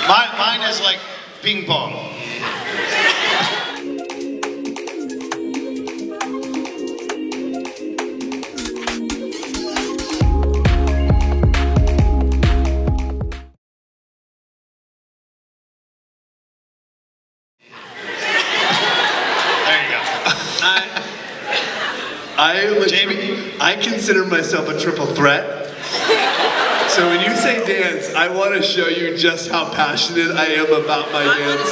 Mine is like ping pong. I consider myself a triple threat. So when you say dance, I want to show you just how passionate I am about my dance.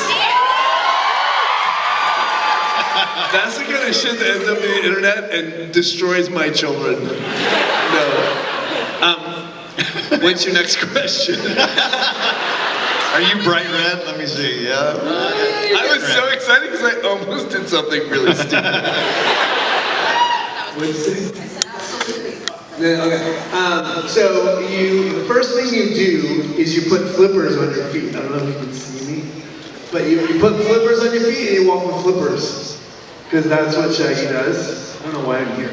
That's the kind of shit that ends up on the internet and destroys my children. No. What's your next question? Are you bright red? Let me see. Yeah. I was so excited because I almost did something really stupid. What'd you say? Okay. So the first thing you do is you put flippers on your feet. I don't know if you can see me, but you put flippers on your feet and you walk with flippers, because that's what Shaggy does. I don't know why I'm here.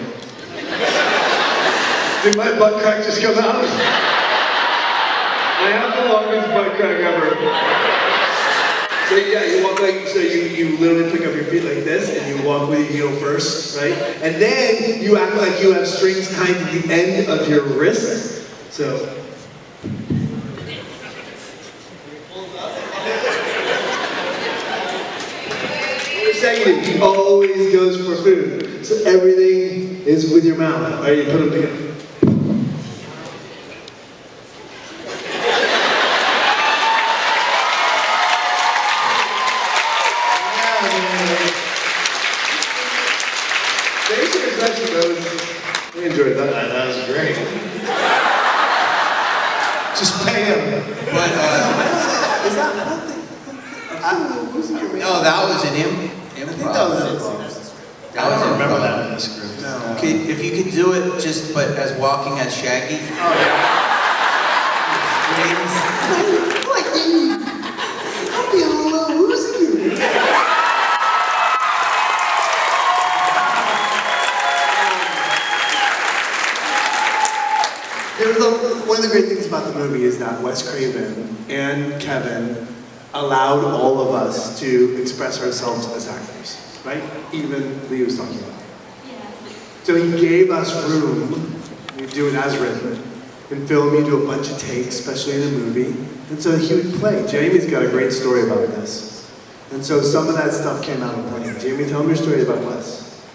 Did my butt crack just come out? I have the longest butt crack ever. So yeah, you walk like, so you literally pick up your feet like this, and you walk with your heel first, right? And then you act like you have strings tied to the end of your wrist. So. Second, he always goes for food. So everything is with your mouth. All right, you put them together. I enjoyed that. That was great. Just pay him. But, Is that, no, that was an improv. I think that was it. I don't remember that in the script. No. If you could do it just, but as walking as Shaggy. Oh, yeah. Like, I'll be all alone. Who's you? One of the great things about the movie is that Wes Craven and Kevin allowed all of us to express ourselves as actors, right? Even Lee was talking about. So he gave us room, we do it as written, in film you do a bunch of takes, especially in a movie, and so he would play. Jamie's got a great story about this. And so some of that stuff came out of playing. Jamie, tell me your story about Wes.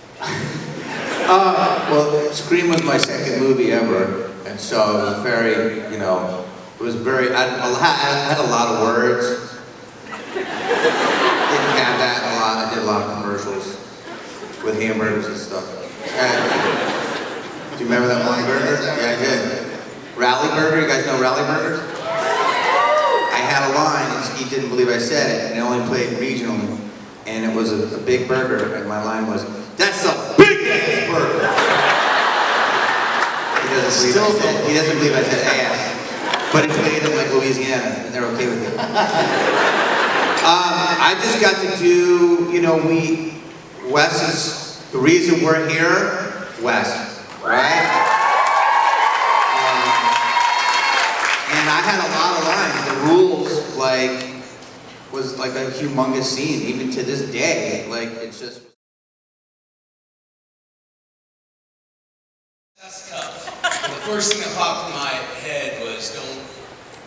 Well, Scream was my second movie ever. And so it was very, it was very, I had a lot of words. Didn't have that a lot. I did a lot of commercials with hamburgers and stuff. Do you remember that one burger? Yeah, I did. Rally Burger, you guys know Rally Burgers? I had a line, and Ski didn't believe I said it, and it only played regionally. And it was a big burger, and my line was, "That's a big-ass burger!" He doesn't believe I said ass, but it played in like Louisiana, and they're okay with it. I just got to do, Wes is the reason we're here. Wes, right? And I had a lot of lines. The rules, was like a humongous scene, even to this day. It's just. That's tough. The first thing that popped in my head was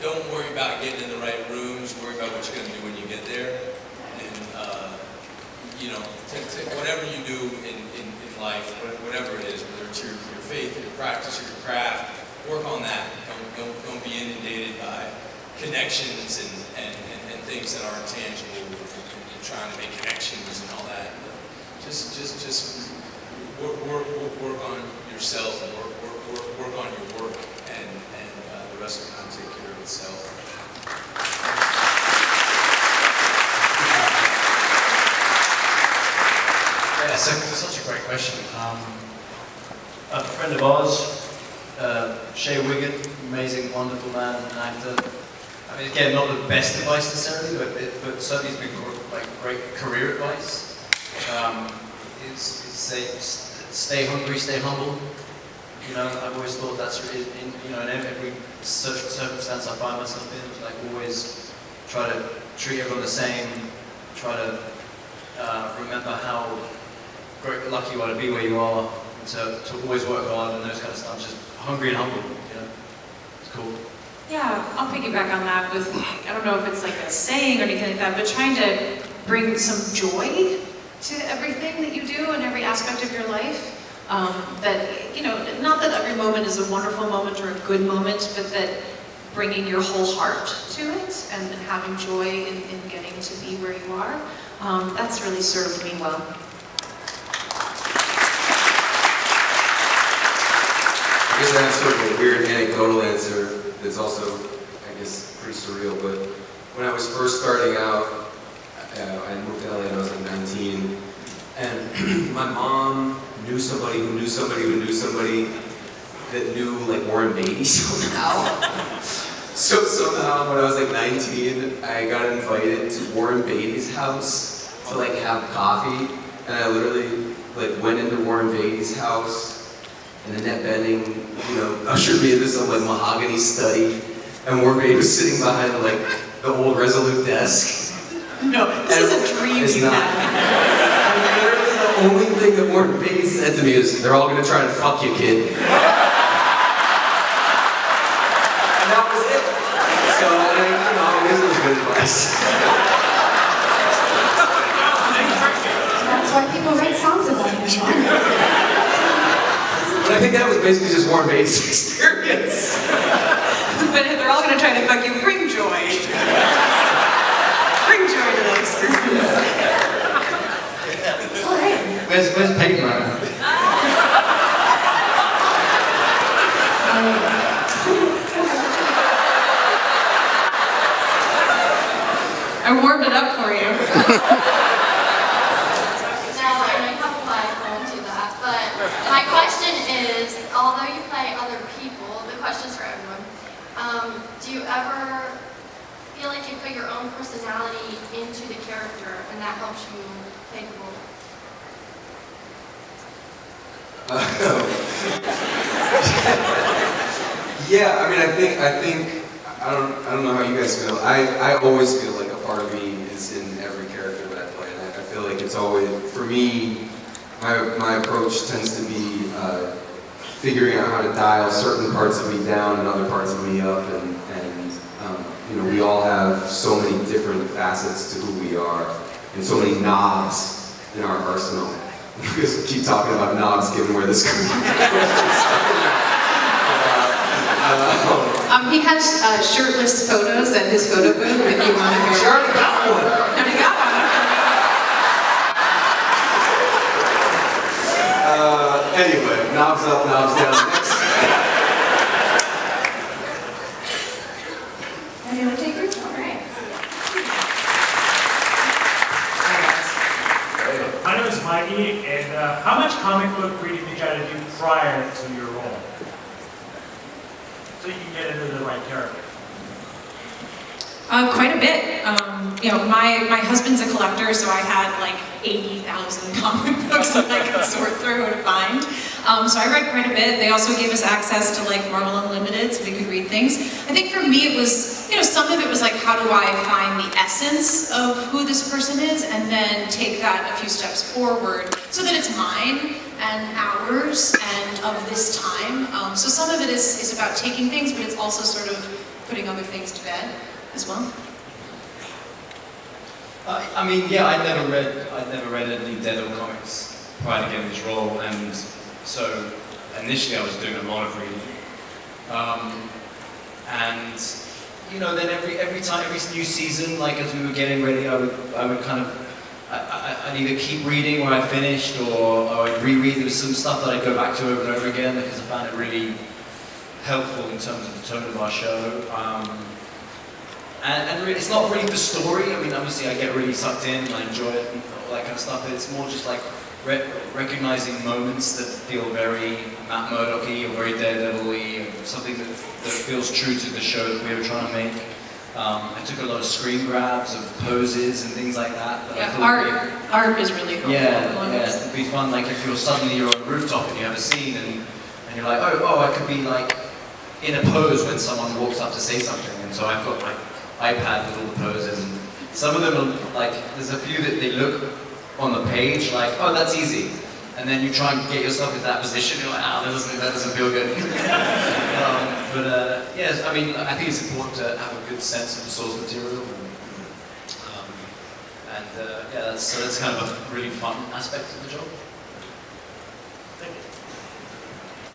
don't worry about getting in the right rooms, worry about what you're going to do when you get there. And, whatever you do in life, whatever it is, whether it's your faith, your practice, or your craft, work on that. Don't be inundated by connections and things that aren't tangible and trying to make connections and all that. Just work on yourself and work on your work, and the rest will kind of take care of itself. Yeah, so such a great question. A friend of ours, Shea Wiggin, amazing, wonderful man, an actor. I mean, again, not the best advice necessarily, but certainly it's been great career advice. Stay hungry, stay humble. I've always thought that's in every circumstance I find myself in, always try to treat everyone the same, try to remember how great, lucky you are to be where you are, and to always work hard and those kind of stuff. Just hungry and humble, you know. It's cool. Yeah, I'll piggyback on that with, I don't know if it's like a saying or anything like that, but trying to bring some joy to everything that you do and every aspect of your life. That, you know, not that every moment is a wonderful moment or a good moment, but that bringing your whole heart to it and having joy in getting to be where you are, that's really served me well. I guess I have sort of a weird anecdotal answer that's also, I guess, pretty surreal, but when I was first starting out, I moved to LA when I was like 19, and my mom knew somebody who knew somebody who knew somebody that knew like Warren Beatty somehow. So somehow when I was like 19, I got invited to Warren Beatty's house to like have coffee, and I literally like went into Warren Beatty's house, and Annette Bening, you know, ushered me into some like mahogany study, and Warren Beatty was sitting behind like the old Resolute desk. No, this is a dream it's you not. had. And literally the only thing that Warren Beatty said to me is, "They're all gonna try and fuck you, kid." And that was it. So I, you know, I guess it was good advice. That's why people write songs about it. But I think that was basically just Warren Beatty's experience. But if they're all going to try to fuck you, bring joy. Bring joy to that experience. All right. Where's paper? I warmed it up for you. No, I know you have a life, I won't do that. But my question is, although you play other people, the question's for everyone. Do you ever feel like you put your own personality into the character and that helps you play the role? Yeah, I mean, I don't know how you guys feel. I always feel like a part of me is in every character that I play, and I feel like it's always, for me, my approach tends to be figuring out how to dial certain parts of me down and other parts of me up, and you know, we all have so many different facets to who we are, and so many knobs in our arsenal. Because we keep talking about knobs, given where this He has shirtless photos at his photo booth if you want to go. She already got one. Already got one. Anyway, knobs up, knobs down. Next. Anyone take yours? All right. My name is Mikey, and how much comic book reading did you have to do prior to your role? So you can get into the right character. Quite a bit. You know, my husband's a collector, so I had like 80,000 comic books that I could sort through and find. So I read quite a bit. They also gave us access to like Marvel Unlimited, so we could read things. I think for me it was, you know, some of it was like, how do I find the essence of who this person is, and then take that a few steps forward so that it's mine and ours and of this time. So some of it is about taking things, but it's also sort of putting other things to bed as well. I mean, yeah, I'd never read any Daredevil comics prior to getting this role, and so initially I was doing a lot of reading. And you know, then every time, every new season, like as we were getting ready, I would kind of, I'd either keep reading where I finished, or I'd reread. There was some stuff that I'd go back to over and over again because I found it really helpful in terms of the tone of our show. And really, it's not really the story. I mean, obviously I get really sucked in and I enjoy it and all that kind of stuff, but it's more just like recognizing moments that feel very Matt Murdock-y or very Daredevil-y, or something that feels true to the show that we were trying to make. I took a lot of screen grabs of poses and things like that. Yeah, art is really helpful. Yeah, it'd be fun, like if you're suddenly on a rooftop and you have a scene and you're like, oh, I could be like in a pose when someone walks up to say something, and so I've got like iPad with all the poses, and some of them are like, there's a few that they look on the page like, oh, that's easy. And then you try and get yourself in that position, you're like, ah, that doesn't feel good. Yes, I mean, I think it's important to have a good sense of the source material. Yeah, that's kind of a really fun aspect of the job.